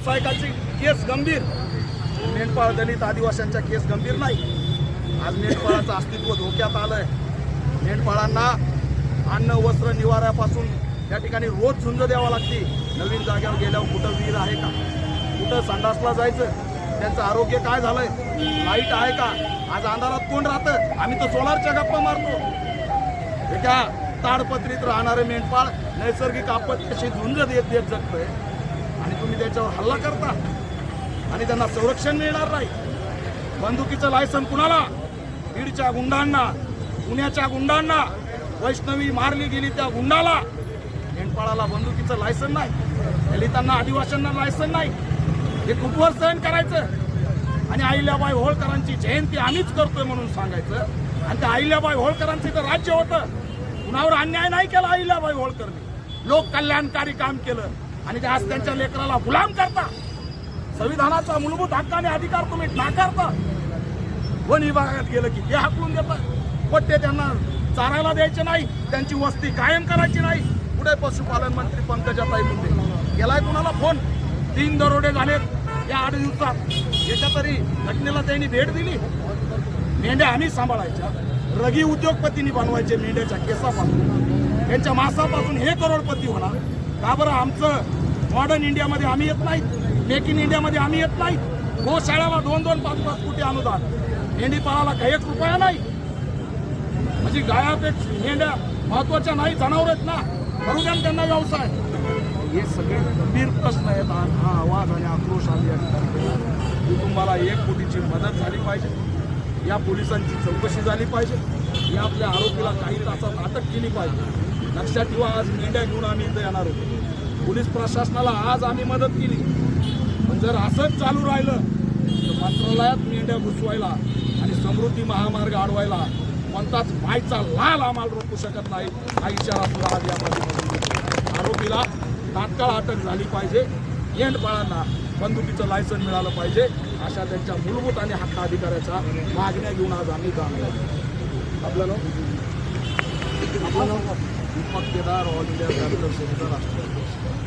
व्यावसायिकाची केस गंभीर, मेंढपाळ दलित आदिवासींच्या केस गंभीर नाही. आज मेंढपाळाचं अस्तित्व धोक्यात आलंय. मेंढपाळांना अन्न वस्त्र निवाऱ्यापासून या ठिकाणी रोज झुंज द्यावा लागते. नवीन जागेवर गेल्यावर कुठं विहीर आहे का, कुठं संडासला जायचं, त्यांचं आरोग्य काय झालंय, लाईट आहे का, आज अंधारात कोण राहतं. आम्ही तर सोलारच्या गप्पा मारतो. एका ताडपत्रीत राहणारे मेंढपाळ नैसर्गिक आपत्तीशी झुंज देत जगतोय आणि तुम्ही त्याच्यावर हल्ला करता आणि त्यांना संरक्षण मिळणार नाही. बंदुकीचं लायसन कुणाला? बीडच्या गुंडांना, पुण्याच्या गुंडांना. वैष्णवी मारली गेली त्या गुंडाला. मेंढपाळाला बंदुकीचं लायसन नाही, दलितांना आदिवासींना लायसन नाही. हे कुठवर सहन करायचं आणि अहिल्याबाई होळकरांची जयंती आम्हीच करतोय म्हणून सांगायचं. आणि त्या अहिल्याबाई होळकरांचं इथं राज्य होतं, कुणावर अन्याय नाही केला अहिल्याबाई होळकरने, लोक कल्याणकारी काम केलं आणि ते आज त्यांच्या लेकराला गुलाम करता. संविधानाचा मूलभूत हक्क आणि अधिकार तुम्ही नाकारता. वन विभागात गेलं की ते हाकलून देतात. पट्टे त्यांना चारायला द्यायचे नाही, त्यांची वस्ती कायम करायची नाही. पुढे पशुपालन मंत्री पंकजाताई मुंडे गेलाय कुणाला फोन. 3 दरोडे झालेत या 8 दिवसात. याच्या तरी घटनेला त्यांनी भेट दिली. मेंढ्या आम्ही सांभाळायच्या, रगी उद्योगपतींनी बनवायचे मेंढ्याच्या केसापासून, त्यांच्या मांसापासून हे करोडपती होणार का बरं? आमचं मॉडर्न इंडियामध्ये आम्ही येत नाहीत, मेक इन इंडियामध्ये आम्ही येत नाहीत. गोशाळ्याला 2-2, 5-5 कोटी अनुदान, मेंढीपाळाला काही 1 रुपया नाही. म्हणजे गायापेक्षा मेंढ्या महत्वाच्या नाही, जनावर आहेत ना, करू द्या त्यांना व्यवसाय. हे सगळे गंभीर प्रश्न आहेत. हा आवाज आणि आक्रोश आली आहे. कुटुंबाला 1 कोटीची मदत झाली पाहिजे, या पोलिसांची चौकशी झाली पाहिजे, या आपल्या आरोपीला काही तासात अटक केली पाहिजे. लक्षात ठेवा, आज मेंढ्या घेऊन आम्ही इथं येणार होतो. पोलीस प्रशासनाला आज आम्ही मदत केली, पण जर असंच चालू राहिलं तर मंत्रालयात मेंढ्या घुसवायला आणि समृद्धी महामार्ग अडवायला कोणताच मायचा लाल आम्हाला रोखू शकत नाही. हा इशारा सुद्धा आज यामध्ये आरोपीला तात्काळ अटक झाली पाहिजे. मेंढपाळांना बंदुकीचं लायसन मिळालं पाहिजे, अशा त्यांच्या मूलभूत आणि हक्क अधिकाराच्या मागण्या घेऊन आज आम्ही काम करतो. आपलं Deepak Kedar, all India capital sector Rashtrawadi.